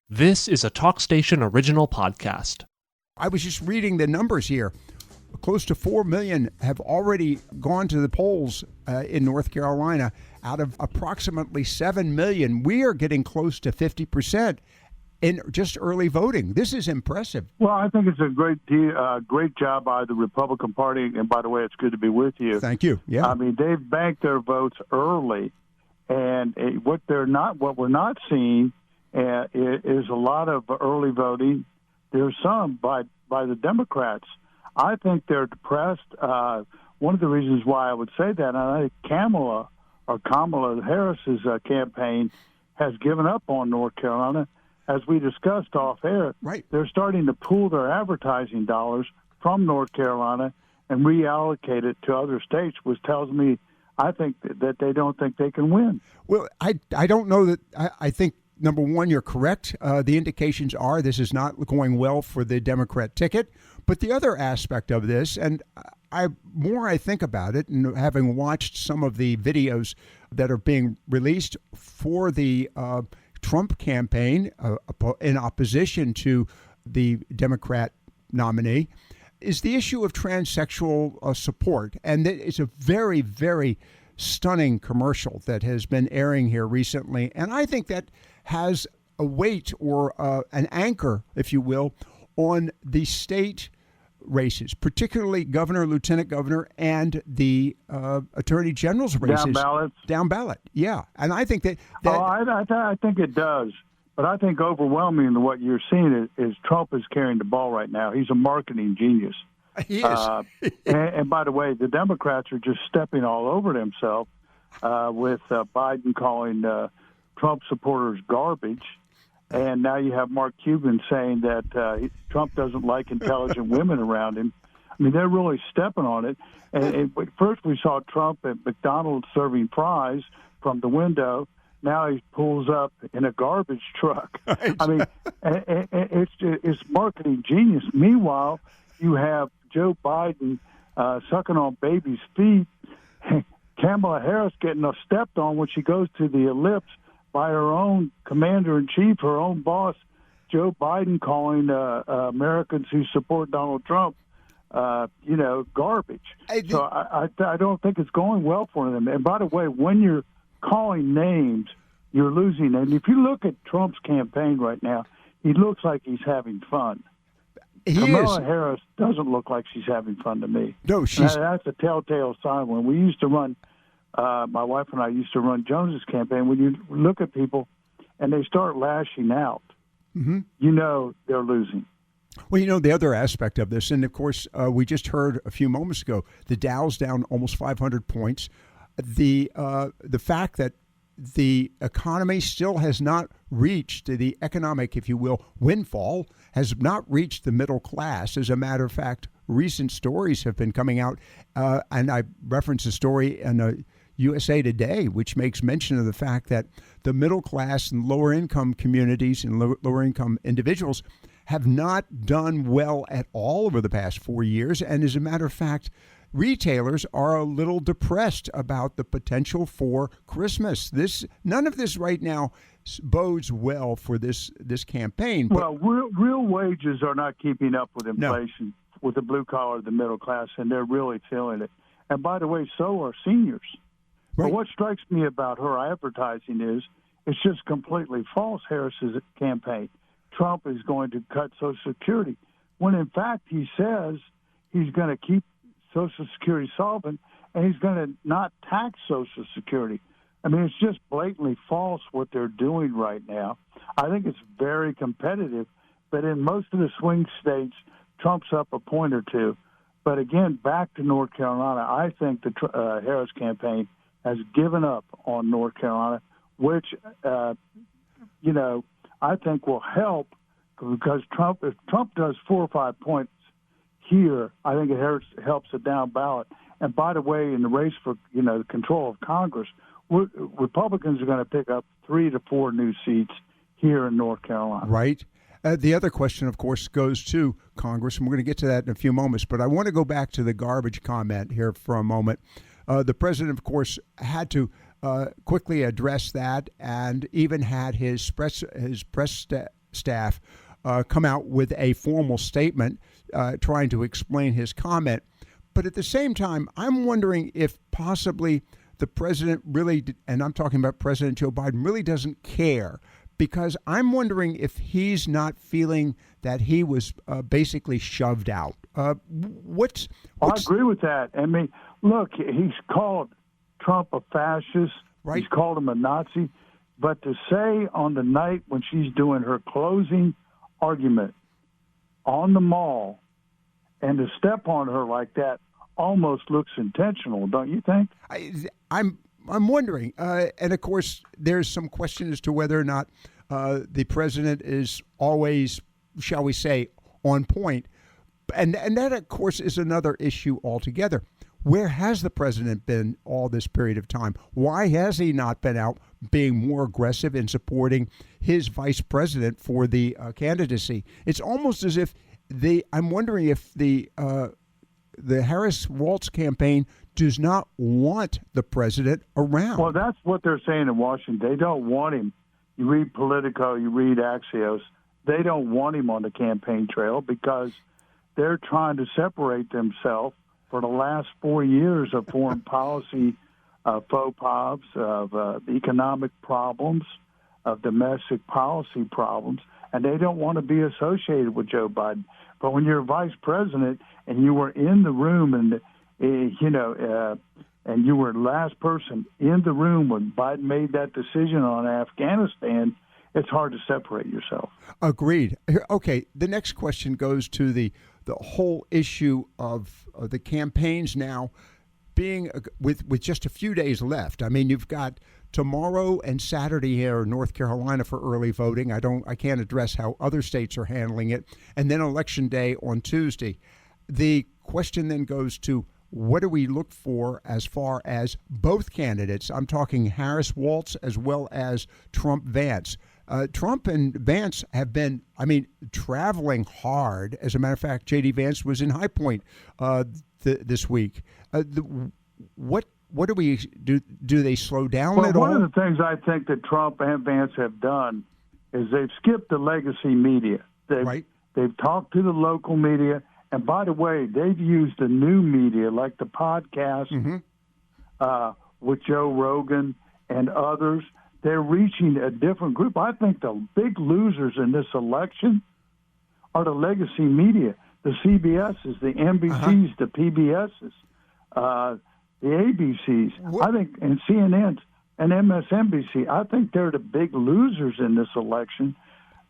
This is a TalkStation original podcast. I was just reading the numbers here. Close to 4 million have already gone to the polls in North Carolina out of approximately 7 million. We are getting close to 50% in just early voting. This is impressive. Well, I think it's a great job by the Republican Party. And by the way, it's good to be with you. Thank you. Yeah. I mean, they've banked their votes early, and what we're not seeing is a lot of early voting. There's some by the Democrats. I think they're depressed. One of the reasons why I would say that, and I think Kamala Harris's campaign has given up on North Carolina. As we discussed off air, right. They're starting to pool their advertising dollars from North Carolina and reallocate it to other states, which tells me I think that they don't think they can win. Well, I don't know that. I think, number one, you're correct. The indications are this is not going well for the Democrat ticket. But the other aspect of this, and I think about it, and having watched some of the videos that are being released for the Trump campaign in opposition to the Democrat nominee, is the issue of transsexual support. And it's a very, very stunning commercial that has been airing here recently. And I think that has a weight or an anchor, if you will, on the state races, particularly governor, lieutenant governor, and the attorney general's races. Down ballot. Yeah. And I think that I think it does. But I think overwhelmingly what you're seeing is Trump is carrying the ball right now. He's a marketing genius. He is. And by the way, the Democrats are just stepping all over themselves with Biden calling Trump supporters garbage. And now you have Mark Cuban saying that Trump doesn't like intelligent women around him. I mean, they're really stepping on it. And first we saw Trump at McDonald's serving fries from the window. Now he pulls up in a garbage truck. Right. I mean, it's marketing genius. Meanwhile, you have Joe Biden sucking on babies' feet. Kamala Harris getting stepped on when she goes to the ellipse by her own commander-in-chief, her own boss, Joe Biden, calling Americans who support Donald Trump, garbage. So I don't think it's going well for them. And by the way, when you're calling names, you're losing. And if you look at Trump's campaign right now, he looks like he's having fun. Kamala Harris doesn't look like she's having fun to me. No, that's a telltale sign. When we used to run, my wife and I used to run Jones's campaign, when you look at people and they start lashing out, mm-hmm. you know they're losing. Well, the other aspect of this, and of course, we just heard a few moments ago, the Dow's down almost 500 points. The fact that the economy still has not reached the economic, if you will, windfall, has not reached the middle class. As a matter of fact, recent stories have been coming out, and I referenced a story in USA Today, which makes mention of the fact that the middle class and lower income communities and lower income individuals have not done well at all over the past 4 years. And as a matter of fact, retailers are a little depressed about the potential for Christmas. None of this right now bodes well for this campaign. Well, real wages are not keeping up with inflation, with the blue collar, the middle class, and they're really feeling it. And by the way, so are seniors. Right. But what strikes me about her advertising is it's just completely false, Harris's campaign. Trump is going to cut Social Security, when in fact he says he's going to keep Social Security solvent, and he's going to not tax Social Security. I mean, it's just blatantly false what they're doing right now. I think it's very competitive, but in most of the swing states, Trump's up a point or two. But again, back to North Carolina, I think the Harris campaign has given up on North Carolina, which, I think will help, because if Trump does 4 or 5 points here, I think it helps the down ballot. And by the way, in the race for the control of Congress, Republicans are going to pick up 3 to 4 new seats here in North Carolina. Right. The other question, of course, goes to Congress, and we're going to get to that in a few moments. But I want to go back to the garbage comment here for a moment. The president, of course, had to quickly address that, and even had his press staff come out with a formal statement trying to explain his comment. But at the same time, I'm wondering if possibly the president really, and I'm talking about President Joe Biden, really doesn't care, because I'm wondering if he's not feeling that he was basically shoved out. What's I agree with that. I mean, look, he's called Trump a fascist. Right. He's called him a Nazi. But to say on the night when she's doing her closing argument on the mall and to step on her like that almost looks intentional, don't you think? I'm wondering, and of course, there's some question as to whether or not the president is always, shall we say, on point, and that, of course, is another issue altogether. Where has the president been all this period of time? Why has he not been out being more aggressive in supporting his vice president for the candidacy? It's almost as if I'm wondering if the Harris-Walz campaign does not want the president around. Well, that's what they're saying in Washington. They don't want him. You read Politico, you read Axios. They don't want him on the campaign trail because they're trying to separate themselves for the last 4 years of foreign policy faux pas, of economic problems, of domestic policy problems, and they don't want to be associated with Joe Biden. But when you're vice president and you were in the room and and you were the last person in the room when Biden made that decision on Afghanistan, it's hard to separate yourself. Agreed. Okay, the next question goes to the whole issue of the campaigns now being with just a few days left. I mean, you've got tomorrow and Saturday here in North Carolina for early voting. I can't address how other states are handling it. And then Election Day on Tuesday. The question then goes to, what do we look for as far as both candidates? I'm talking Harris-Walz as well as Trump-Vance. Trump and Vance have been, traveling hard. As a matter of fact, J.D. Vance was in High Point this week. What do we do? Do they slow down at all? One of the things I think that Trump and Vance have done is they've skipped the legacy media. They've talked to the local media. And by the way, they've used the new media like the podcast with Joe Rogan and others. They're reaching a different group. I think the big losers in this election are the legacy media, the CBSs, the NBCs, the PBSs, the ABCs. I think, and CNNs and MSNBC. I think they're the big losers in this election.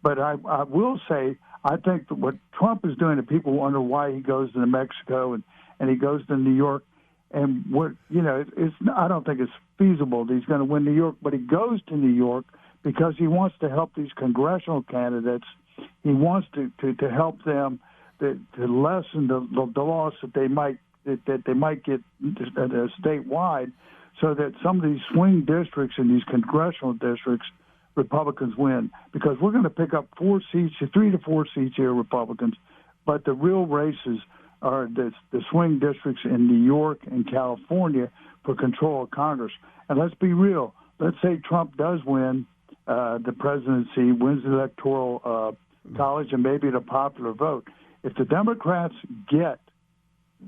But I will say, I think that what Trump is doing, and people wonder why he goes to Mexico and he goes to New York, and I don't think it's feasible that he's going to win New York, but he goes to New York because he wants to help these congressional candidates. He wants to help them to lessen the loss that they might get statewide, so that some of these swing districts and these congressional districts, Republicans win, because we're going to pick up 3 to 4 seats here, Republicans, but the real races are the swing districts in New York and California for control of Congress. And let's be real. Let's say Trump does win the presidency, wins the electoral college, and maybe the popular vote. If the Democrats get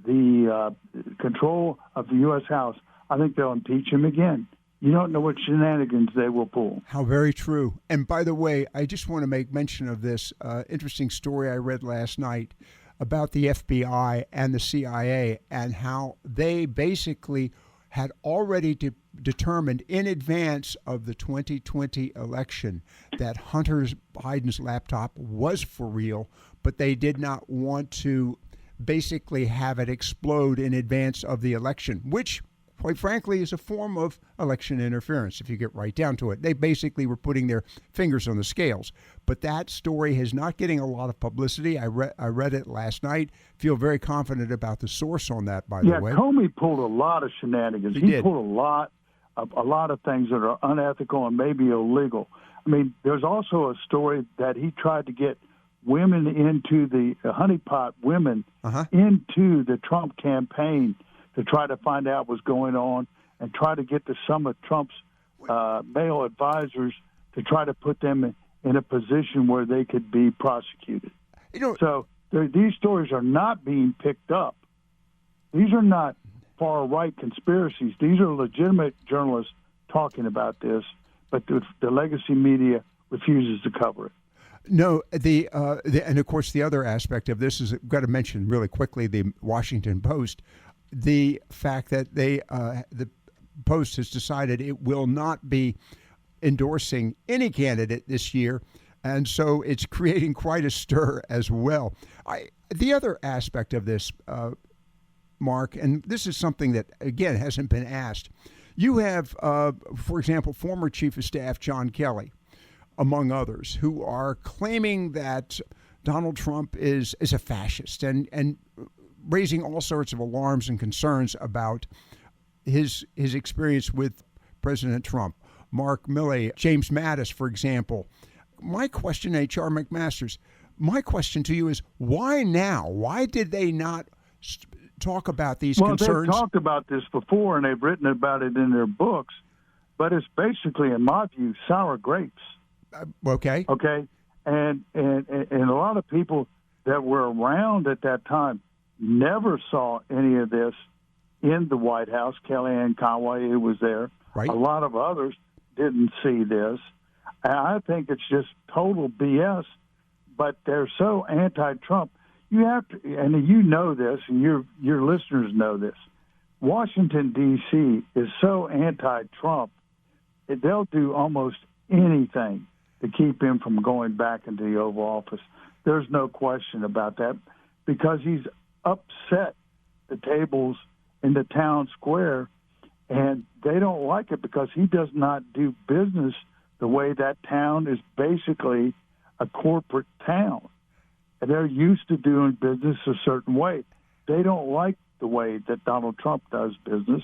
the control of the U.S. House, I think they'll impeach him again. You don't know what shenanigans they will pull. How very true. And by the way, I just want to make mention of this interesting story I read last night about the FBI and the CIA and how they basically had already determined in advance of the 2020 election that Hunter Biden's laptop was for real, but they did not want to basically have it explode in advance of the election, which quite frankly, is a form of election interference, if you get right down to it. They basically were putting their fingers on the scales. But that story is not getting a lot of publicity. I read it last night. Feel very confident about the source on that, by the way. Yeah, Comey pulled a lot of shenanigans. He pulled a lot of things that are unethical and maybe illegal. I mean, there's also a story that he tried to get women into the honeypot women into the Trump campaign to try to find out what's going on and try to get to some of Trump's male advisors to try to put them in a position where they could be prosecuted. So these stories are not being picked up. These are not far-right conspiracies. These are legitimate journalists talking about this, but the legacy media refuses to cover it. No, and of course the other aspect of this is I've got to mention really quickly the Washington Post, the fact that the Post has decided it will not be endorsing any candidate this year, and so it's creating quite a stir as well. The other aspect of this, Mark, and this is something that again hasn't been asked. You have, for example, former Chief of Staff John Kelly, among others, who are claiming that Donald Trump is a fascist and raising all sorts of alarms and concerns about his experience with President Trump. Mark Milley, James Mattis, for example. My question, H.R. McMaster's, my question to you is, why now? Why did they not talk about these concerns? They've talked about this before, and they've written about it in their books, but it's basically, in my view, sour grapes. Okay. And a lot of people that were around at that time never saw any of this in the White House. Kellyanne Conway, who was there. Right. A lot of others didn't see this. And I think it's just total BS, but they're so anti-Trump. You have to, and you know this, and your listeners know this. Washington, D.C. is so anti-Trump, they'll do almost anything to keep him from going back into the Oval Office. There's no question about that, because he's upset the tables in the town square, and they don't like it because he does not do business the way that town is basically a corporate town. And they're used to doing business a certain way. They don't like the way that Donald Trump does business,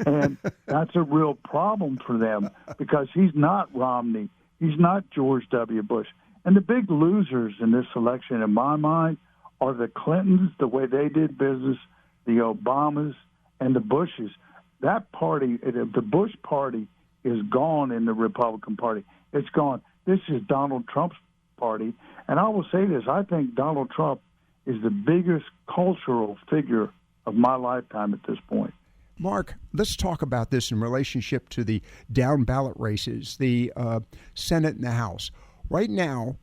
and that's a real problem for them because he's not Romney. He's not George W. Bush. And the big losers in this election, in my mind, are the Clintons, the way they did business, the Obamas, and the Bushes. That party, the Bush party, is gone in the Republican Party. It's gone. This is Donald Trump's party. And I will say this, I think Donald Trump is the biggest cultural figure of my lifetime at this point. Mark, let's talk about this in relationship to the down ballot races, the Senate and the House. Right now,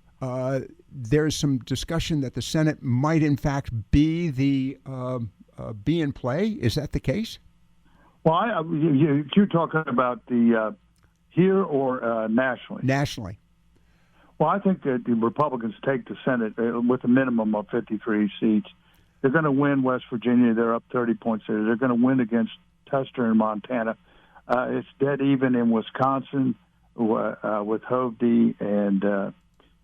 there's some discussion that the Senate might, in fact, be in play. Is that the case? Well, you're talking about the here or nationally? Nationally. Well, I think that the Republicans take the Senate with a minimum of 53 seats. They're going to win West Virginia. They're up 30 points there. They're going to win against Tester in Montana. It's dead even in Wisconsin with Hovde and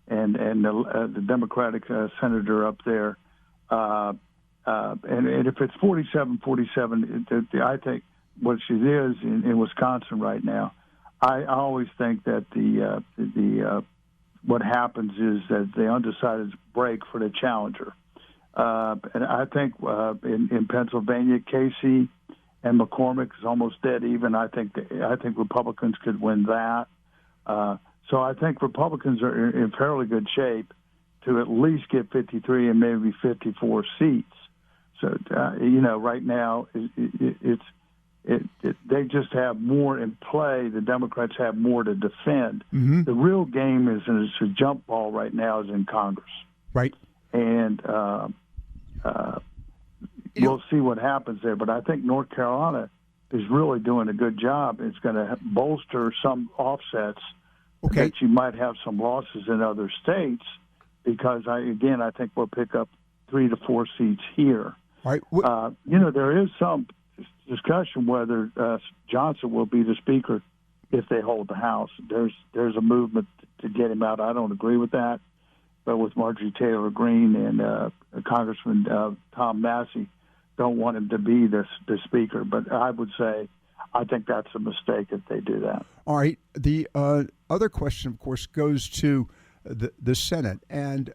the Democratic senator up there. And if it's 47-47, I think what she is in Wisconsin right now, I always think that what happens is that the undecideds break for the challenger. And I think in Pennsylvania, Casey and McCormick is almost dead even. I think Republicans could win that. So I think Republicans are in fairly good shape to at least get 53 and maybe 54 seats. So right now they just have more in play. The Democrats have more to defend. Mm-hmm. The real game is a jump ball right now is in Congress. Right. And we'll see what happens there. But I think North Carolina is really doing a good job. It's going to bolster some offsets that you might have some losses in other states because, I think we'll pick up 3 to 4 seats here. Right. There is some discussion whether Johnson will be the speaker if they hold the House. There's a movement to get him out. I don't agree with that. But with Marjorie Taylor Greene and Congressman Tom Massey don't want him to be the speaker. But I would say I think that's a mistake if they do that. All right. The other question, of course, goes to the Senate. And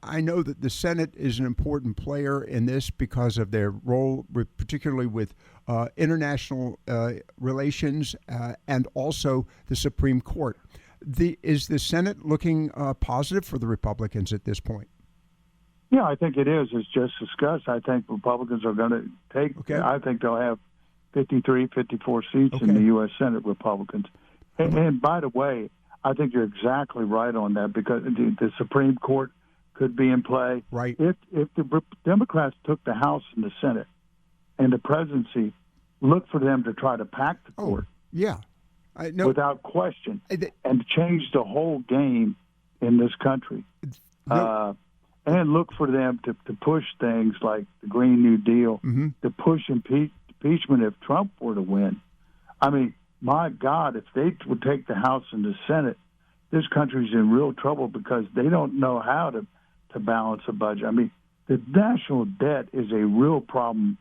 I know that the Senate is an important player in this because of their role, particularly with international relations and also the Supreme Court. Is the Senate looking positive for the Republicans at this point? Yeah, I think it is. It's just discussed. I think Republicans are going to take. Okay. I think they'll have 53, 54 seats in the U.S. Senate, Republicans. And by the way, I think you're exactly right on that, because the Supreme Court could be in play. Right. If the Democrats took the House and the Senate and the presidency, look for them to try to pack the court. Yeah. Without question, and change the whole game in this country. And look for them to push things like the Green New Deal, to push impeachment if Trump were to win. I mean, my God, if they would take the House and the Senate, this country's in real trouble, because they don't know how to balance a budget. I mean, the national debt is a real problem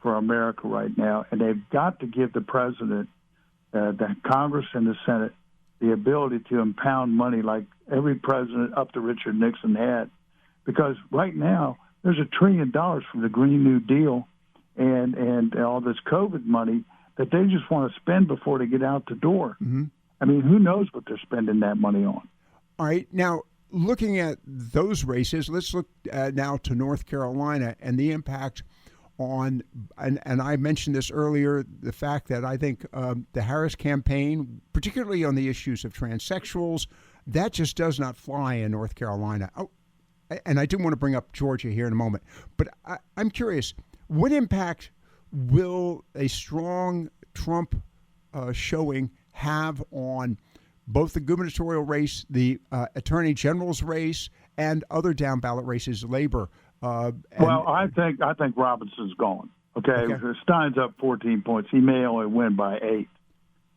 for America right now, and they've got to give the president, the Congress and the Senate, the ability to impound money like every president up to Richard Nixon had. Because right now, there's $1 trillion from the Green New Deal and all this COVID money that they just want to spend before they get out the door. I mean, who knows what they're spending that money on? All right. Now, looking at those races, let's look now to North Carolina and the impact on, and I mentioned this earlier, the fact that I think the Harris campaign, particularly on the issues of transsexuals, that just does not fly in North Carolina. Oh, and I do want to bring up Georgia here in a moment, but I'm curious, what impact will a strong Trump showing have on both the gubernatorial race, the attorney general's race, and other down ballot races, labor? Well, I think Robinson's gone. Okay. Stein's up 14 points. He may only win by 8,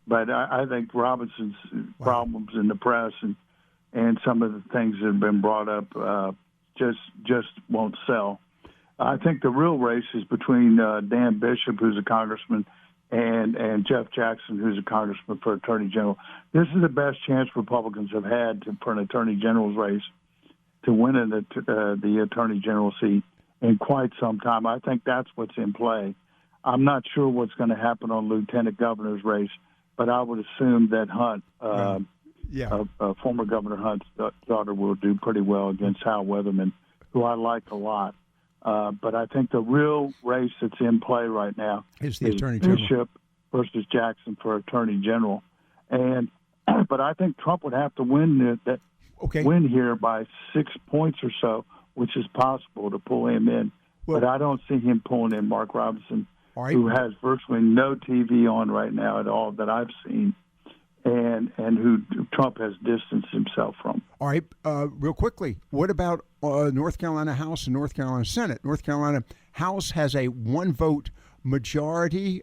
but I think Robinson's problems in the press and some of the things that have been brought up just won't sell. I think the real race is between Dan Bishop, who's a congressman, and Jeff Jackson, who's a congressman for attorney general. This is the best chance Republicans have had for an attorney general's race to win the attorney general seat in quite some time. I think that's what's in play. I'm not sure what's going to happen on lieutenant governor's race, but I would assume that Hunt, former Governor Hunt's daughter, will do pretty well against Hal Weatherman, who I like a lot. But I think the real race that's in play right now is the attorney general. Bishop versus Jackson for attorney general. But I think Trump would have to win win here by 6 points or so, which is possible to pull him in. Well, but I don't see him pulling in Mark Robinson, who has virtually no TV on right now at all that I've seen, and who Trump has distanced himself from. All right, real quickly, what about North Carolina House and North Carolina Senate? North Carolina House has a one-vote majority,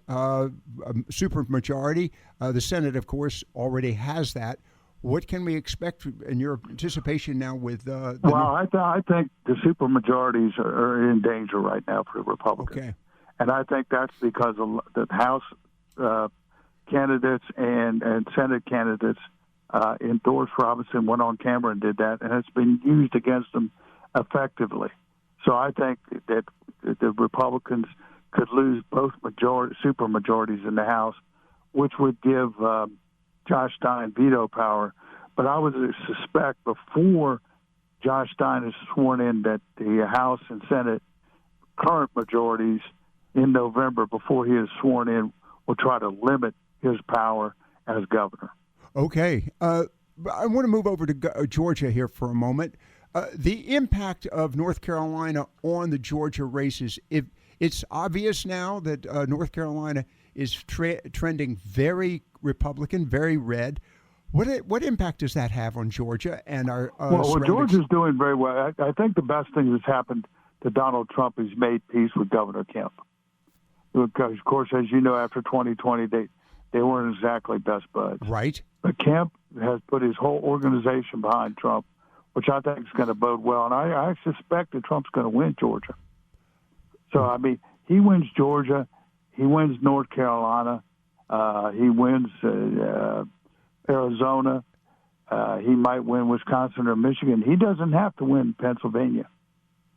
super majority. The Senate, of course, already has that. What can we expect in your anticipation now with I think the super majorities are in danger right now for the Republicans. Okay. And I think that's because of the House candidates and Senate candidates endorsed Robinson, went on camera and did that, and it's been used against them effectively. So I think that the Republicans could lose both super majorities in the House, which would give Josh Stein veto power. But I would suspect before Josh Stein is sworn in that the House and Senate current majorities in November, before he is sworn in, will try to limit his power as governor. Okay. I want to move over to Georgia here for a moment. The impact of North Carolina on the Georgia races, if it's obvious now that North Carolina is trending very Republican, very red. What impact does that have on Georgia and our Georgia's doing very well. I think the best thing that's happened to Donald Trump is made peace with Governor Kemp. Because, of course, as you know, after 2020, they weren't exactly best buds. Right. But Kemp has put his whole organization behind Trump, which I think is going to bode well. And I suspect that Trump's going to win Georgia. So, I mean, he wins Georgia. He wins North Carolina. He wins Arizona. He might win Wisconsin or Michigan. He doesn't have to win Pennsylvania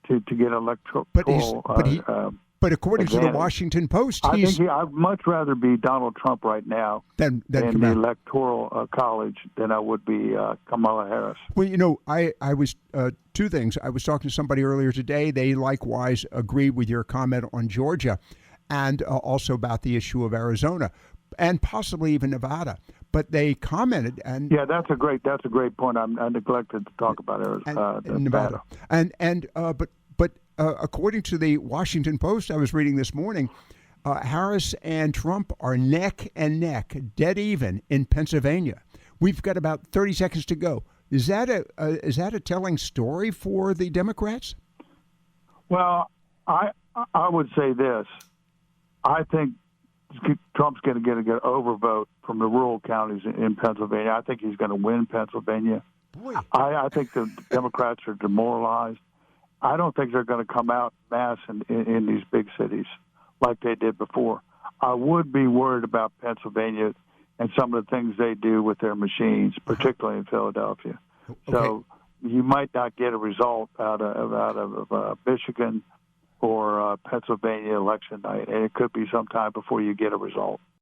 to get electoral. But But according to the advantage. Washington Post, I'd much rather be Donald Trump right now than in the Electoral College than I would be Kamala Harris. Well, I was two things. I was talking to somebody earlier today. They likewise agreed with your comment on Georgia, and also about the issue of Arizona, and possibly even Nevada. But they commented, and that's a great point. I neglected to talk about Arizona, Nevada, but according to the Washington Post, I was reading this morning, Harris and Trump are neck and neck, dead even in Pennsylvania. We've got about 30 seconds to go. Is that a telling story for the Democrats? Well, I would say this. I think Trump's going to get an overvote from the rural counties in Pennsylvania. I think he's going to win Pennsylvania. Boy. I think the Democrats are demoralized. I don't think they're going to come out en masse in these big cities like they did before. I would be worried about Pennsylvania and some of the things they do with their machines, particularly in Philadelphia. Okay. So you might not get a result out of Michigan or Pennsylvania election night, and it could be some time before you get a result.